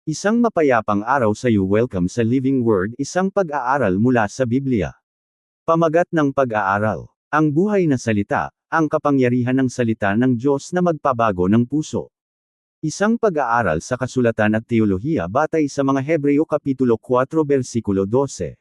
Isang mapayapang araw sa iyo. Welcome sa Living Word, isang pag-aaral mula sa Biblia. Pamagat ng pag-aaral. Ang buhay na salita, ang kapangyarihan ng salita ng Diyos na magpabago ng puso. Isang pag-aaral sa kasulatan at teolohiya batay sa mga Hebreo Kapitulo 4 versikulo 12.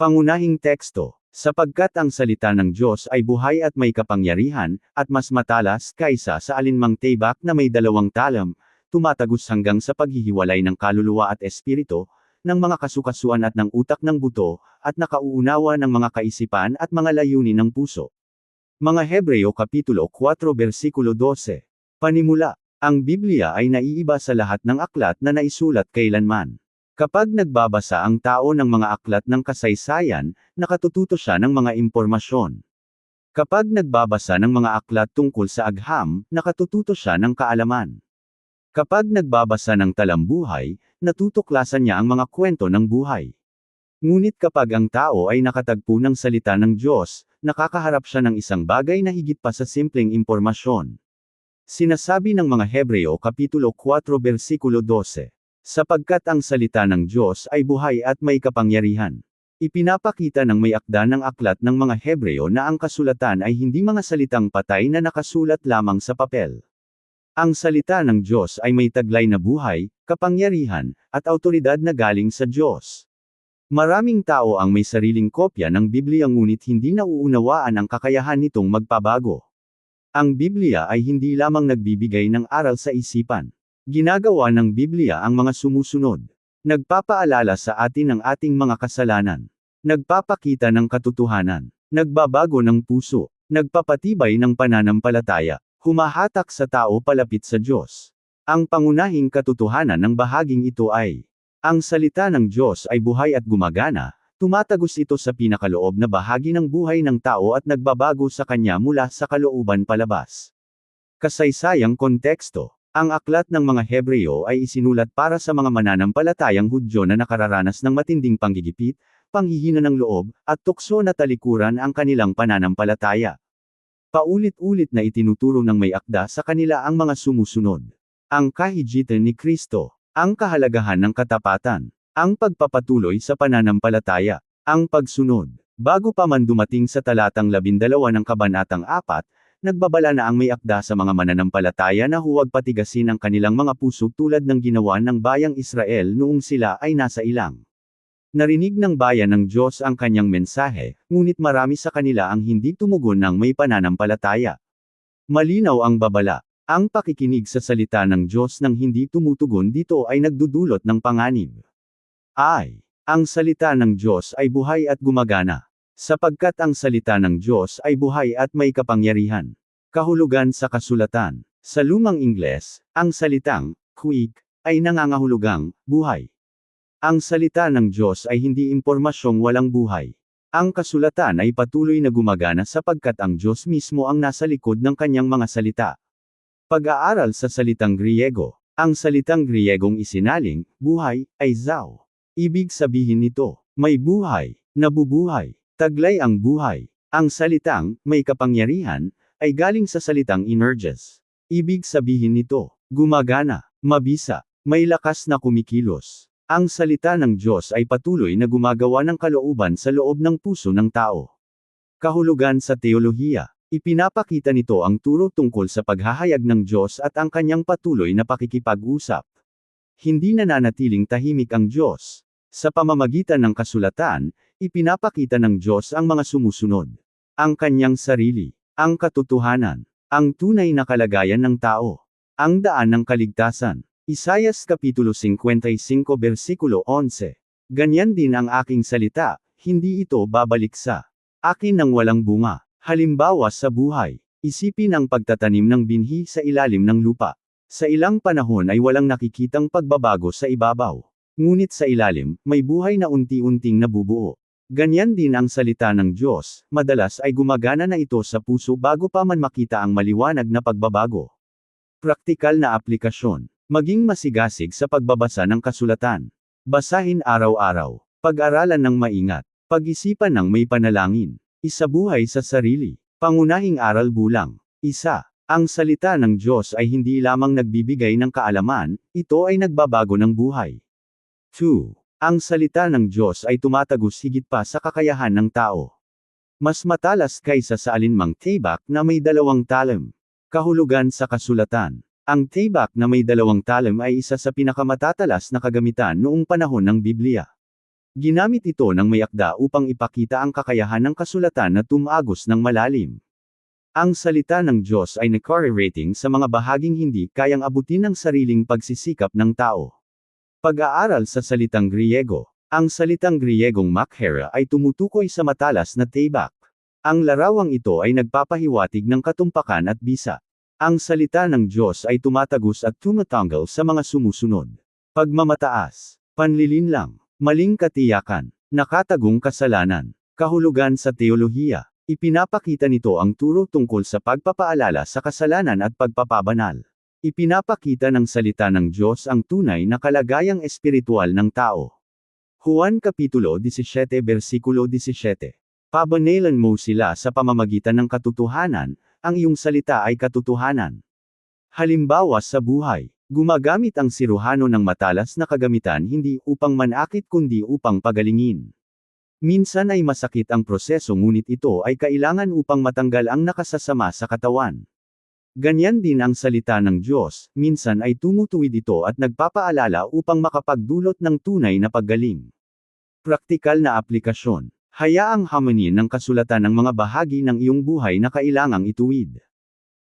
Pangunahing teksto. Sapagkat ang salita ng Diyos ay buhay at may kapangyarihan, at mas matalas kaysa sa alinmang tibak na may dalawang talam, tumatagos hanggang sa paghihiwalay ng kaluluwa at espiritu, ng mga kasukasuan at ng utak ng buto, at nakauunawa ng mga kaisipan at mga layunin ng puso. Mga Hebreo Kapitulo 4 versikulo 12. Panimula. Ang Biblia ay naiiba sa lahat ng aklat na naisulat kailanman. Kapag nagbabasa ang tao ng mga aklat ng kasaysayan, nakatututo siya ng mga impormasyon. Kapag nagbabasa ng mga aklat tungkol sa agham, nakatututo siya ng kaalaman. Kapag nagbabasa ng talambuhay, natutuklasan niya ang mga kwento ng buhay. Ngunit kapag ang tao ay nakatagpo ng salita ng Diyos, nakakaharap siya ng isang bagay na higit pa sa simpleng impormasyon. Sinasabi ng mga Hebreo Kapitulo 4 versikulo 12. Sapagkat ang salita ng Diyos ay buhay at may kapangyarihan. Ipinapakita ng may akda ng aklat ng mga Hebreo na ang kasulatan ay hindi mga salitang patay na nakasulat lamang sa papel. Ang salita ng Diyos ay may taglay na buhay, kapangyarihan, at awtoridad na galing sa Diyos. Maraming tao ang may sariling kopya ng Biblia ngunit hindi nauunawaan ang kakayahan nitong magpabago. Ang Biblia ay hindi lamang nagbibigay ng aral sa isipan. Ginagawa ng Biblia ang mga sumusunod. Nagpapaalala sa atin ng ating mga kasalanan. Nagpapakita ng katotohanan. Nagbabago ng puso. Nagpapatibay ng pananampalataya. Humahatak sa tao palapit sa Diyos. Ang pangunahing katotohanan ng bahaging ito ay, ang salita ng Diyos ay buhay at gumagana, tumatagos ito sa pinakaloob na bahagi ng buhay ng tao at nagbabago sa kanya mula sa kalooban palabas. Kasaysayang konteksto. Ang aklat ng mga Hebreo ay isinulat para sa mga mananampalatayang Hudyo na nakararanas ng matinding panggigipit, panghihina ng loob, at tukso na talikuran ang kanilang pananampalataya. Paulit-ulit na itinuturo ng may akda sa kanila ang mga sumusunod. Ang kahigitan ni Kristo, ang kahalagahan ng katapatan, ang pagpapatuloy sa pananampalataya, ang pagsunod. Bago pa man dumating sa talatang 12 ng kabanatang 4, nagbabala na ang may akda sa mga mananampalataya na huwag patigasin ang kanilang mga puso tulad ng ginawa ng bayang Israel noong sila ay nasa ilang. Narinig ng bayan ng Diyos ang kanyang mensahe, ngunit marami sa kanila ang hindi tumugon ng may pananampalataya. Malinaw ang babala. Ang pakikinig sa salita ng Diyos nang hindi tumutugon dito ay nagdudulot ng panganib. Ang salita ng Diyos ay buhay at gumagana. Sapagkat ang salita ng Diyos ay buhay at may kapangyarihan. Kahulugan sa kasulatan. Sa lumang Ingles, ang salitang, quick, ay nangangahulugang, buhay. Ang salita ng Diyos ay hindi impormasyong walang buhay. Ang kasulatan ay patuloy na gumagana sapagkat ang Diyos mismo ang nasa likod ng kanyang mga salita. Pag-aaral sa salitang Griego. Ang salitang Griegong isinaling, buhay, ay zao. Ibig sabihin nito, may buhay, nabubuhay, taglay ang buhay. Ang salitang, may kapangyarihan, ay galing sa salitang energes. Ibig sabihin nito, gumagana, mabisa, may lakas na kumikilos. Ang salita ng Diyos ay patuloy na gumagawa ng kalooban sa loob ng puso ng tao. Kahulugan sa teolohiya. Ipinapakita nito ang turo tungkol sa paghahayag ng Diyos at ang kanyang patuloy na pakikipag-usap. Hindi nananatiling tahimik ang Diyos. Sa pamamagitan ng kasulatan, ipinapakita ng Diyos ang mga sumusunod. Ang kanyang sarili, ang katotohanan, ang tunay na kalagayan ng tao, ang daan ng kaligtasan. Isayas Kapitulo 55 versikulo 11. Ganyan din ang aking salita, hindi ito babalik sa akin ng walang bunga. Halimbawa sa buhay. Isipin ang pagtatanim ng binhi sa ilalim ng lupa. Sa ilang panahon ay walang nakikitang pagbabago sa ibabaw. Ngunit sa ilalim, may buhay na unti-unting nabubuo. Ganyan din ang salita ng Diyos, madalas ay gumagana na ito sa puso bago pa man makita ang maliwanag na pagbabago. Praktikal na aplikasyon. Maging masigasig sa pagbabasa ng kasulatan. Basahin araw-araw. Pag-aralan ng maingat. Pag-isipan ng may panalangin. Isabuhay sa sarili. Pangunahing aral bulang. 1. Ang salita ng Diyos ay hindi lamang nagbibigay ng kaalaman, ito ay nagbabago ng buhay. 2. Ang salita ng Diyos ay tumatagos higit pa sa kakayahan ng tao. Mas matalas kaysa sa alinmang tibak na may 2 talem. Kahulugan sa kasulatan. Ang tibak na may 2 talem ay isa sa pinakamatatalas na kagamitan noong panahon ng Biblia. Ginamit ito ng may akda upang ipakita ang kakayahan ng kasulatan na tumagos ng malalim. Ang salita ng Diyos ay nakorelating sa mga bahaging hindi kayang abutin ng sariling pagsisikap ng tao. Pag-aaral sa salitang Griego. Ang salitang Griegong makhera ay tumutukoy sa matalas na tibak. Ang larawang ito ay nagpapahiwatig ng katumpakan at bisa. Ang salita ng Diyos ay tumatagos at tumatanggal sa mga sumusunod. Pagmamataas, panlilinlang, maling katiyakan, nakatagong kasalanan, kahulugan sa teolohiya. Ipinapakita nito ang turo tungkol sa pagpapaalala sa kasalanan at pagpapabanal. Ipinapakita ng salita ng Diyos ang tunay na kalagayang espiritual ng tao. Juan Kapitulo 17 versikulo 17. Pabanalan mo sila sa pamamagitan ng katotohanan, ang iyong salita ay katotohanan. Halimbawa sa buhay, gumagamit ang siruhano ng matalas na kagamitan hindi upang manakit kundi upang pagalingin. Minsan ay masakit ang proseso ngunit ito ay kailangan upang matanggal ang nakasasama sa katawan. Ganyan din ang salita ng Diyos, minsan ay tumutuwid ito at nagpapaalala upang makapagdulot ng tunay na paggaling. Praktikal na aplikasyon. Hayaang hamanin ng kasulatan ng mga bahagi ng iyong buhay na kailangang ituwid.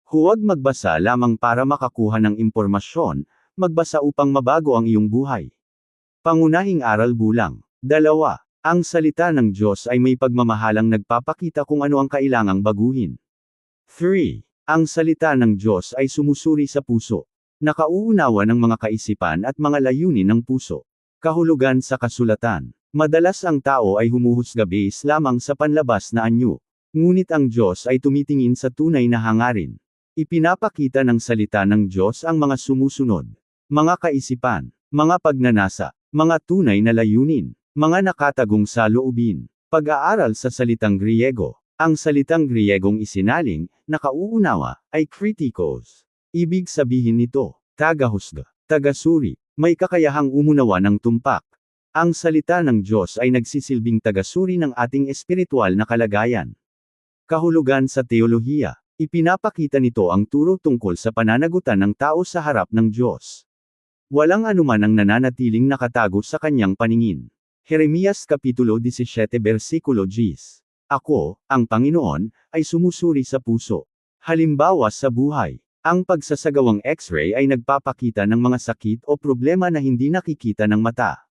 Huwag magbasa lamang para makakuha ng impormasyon, magbasa upang mabago ang iyong buhay. Pangunahing aral bulang. 2. Ang salita ng Diyos ay may pagmamahalang nagpapakita kung ano ang kailangang baguhin. 3. Ang salita ng Diyos ay sumusuri sa puso. Nakauunawa ng mga kaisipan at mga layunin ng puso. Kahulugan sa kasulatan. Madalas ang tao ay humuhusga base lamang sa panlabas na anyo. Ngunit ang Diyos ay tumitingin sa tunay na hangarin. Ipinapakita ng salita ng Diyos ang mga sumusunod. Mga kaisipan, mga pagnanasa, mga tunay na layunin, mga nakatagong saloobin. Pag-aaral sa salitang Griego. Ang salitang Griegong isinaling, nakauunawa, ay kritikos. Ibig sabihin nito, tagahusga, tagasuri, may kakayahang umunawa ng tumpak. Ang salita ng Diyos ay nagsisilbing tagasuri ng ating espiritual na kalagayan. Kahulugan sa teolohiya. Ipinapakita nito ang turo tungkol sa pananagutan ng tao sa harap ng Diyos. Walang anuman ang nananatiling nakatago sa kanyang paningin. Jeremias Kapitulo 17 versikulo 10. Ako, ang Panginoon, ay sumusuri sa puso. Halimbawa sa buhay. Ang pagsasagawang X-ray ay nagpapakita ng mga sakit o problema na hindi nakikita ng mata.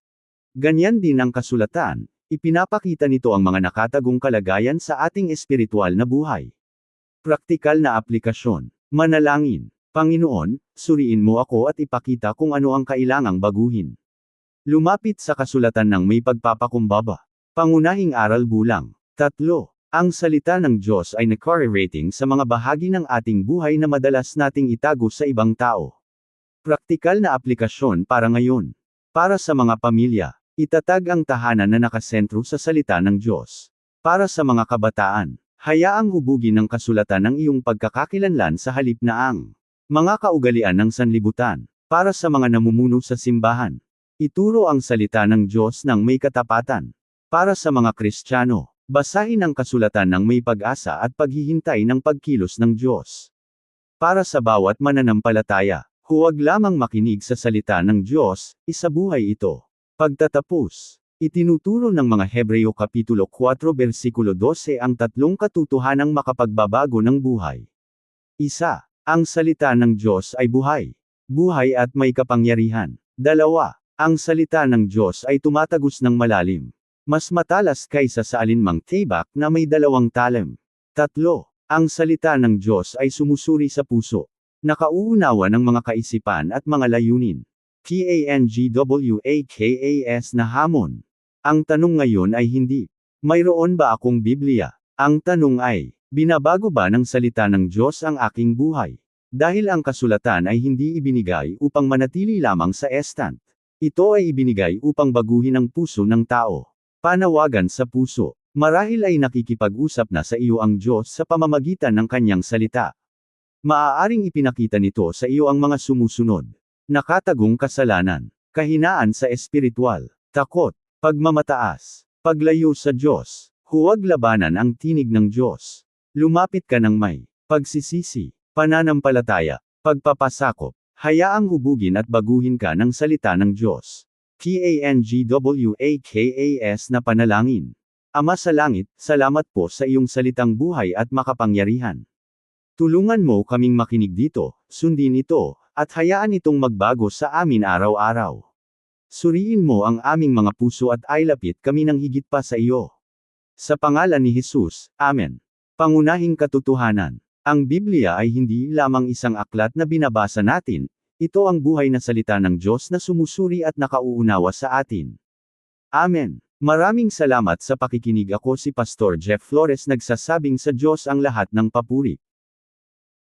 Ganyan din ang kasulatan, ipinapakita nito ang mga nakatagong kalagayan sa ating espiritual na buhay. Praktikal na aplikasyon. Manalangin. Panginoon, suriin mo ako at ipakita kung ano ang kailangang baguhin. Lumapit sa kasulatan ng may pagpapakumbaba. Pangunahing aral bulang. 3. Ang salita ng Diyos ay nakorelating sa mga bahagi ng ating buhay na madalas nating itago sa ibang tao. Praktikal na aplikasyon para ngayon. Para sa mga pamilya. Itatag ang tahanan na nakasentro sa salita ng Diyos. Para sa mga kabataan, hayaang hubugin ng kasulatan ng iyong pagkakakilanlan sa halip na ang mga kaugalian ng sanlibutan. Para sa mga namumuno sa simbahan, ituro ang salita ng Diyos ng may katapatan. Para sa mga Kristiyano, basahin ang kasulatan ng may pag-asa at paghihintay ng pagkilos ng Diyos. Para sa bawat mananampalataya, huwag lamang makinig sa salita ng Diyos, isabuhay ito. Pagtatapos, itinuturo ng mga Hebreo Kapitulo 4 versikulo 12 ang 3 katotohanang makapagbabago ng buhay. 1. Ang salita ng Diyos ay buhay. Buhay at may kapangyarihan. 2. Ang salita ng Diyos ay tumatagos ng malalim. Mas matalas kaysa sa alinmang tibak na may 2 talem. 3. Ang salita ng Diyos ay sumusuri sa puso. Nakauunawa ng mga kaisipan at mga layunin. PANGWAKAS na hamon. Ang tanong ngayon ay hindi, mayroon ba akong Biblia? Ang tanong ay, binabago ba ng salita ng Diyos ang aking buhay? Dahil ang kasulatan ay hindi ibinigay upang manatili lamang sa estant. Ito ay ibinigay upang baguhin ang puso ng tao. Panawagan sa puso. Marahil ay nakikipag-usap na sa iyo ang Diyos sa pamamagitan ng kanyang salita. Maaaring ipinakita nito sa iyo ang mga sumusunod. Nakatagong kasalanan, kahinaan sa espiritual, takot, pagmamataas, paglayo sa Diyos. Huwag labanan ang tinig ng Diyos. Lumapit ka ng may pagsisisi, pananampalataya, pagpapasakop. Hayaang hubugin at baguhin ka ng salita ng Diyos. PANGWAKAS na panalangin. Ama sa langit, salamat po sa iyong salitang buhay at makapangyarihan. Tulungan mo kaming makinig dito, sundin ito, at hayaan itong magbago sa amin araw-araw. Suriin mo ang aming mga puso at ailapit kami ng higit pa sa iyo. Sa pangalan ni Jesus, Amen. Pangunahing katotohanan. Ang Biblia ay hindi lamang isang aklat na binabasa natin, ito ang buhay na salita ng Diyos na sumusuri at nakauunawa sa atin. Amen. Maraming salamat sa pakikinig. Ako si Pastor Jeff Flores, nagsasabing sa Diyos ang lahat ng papuri.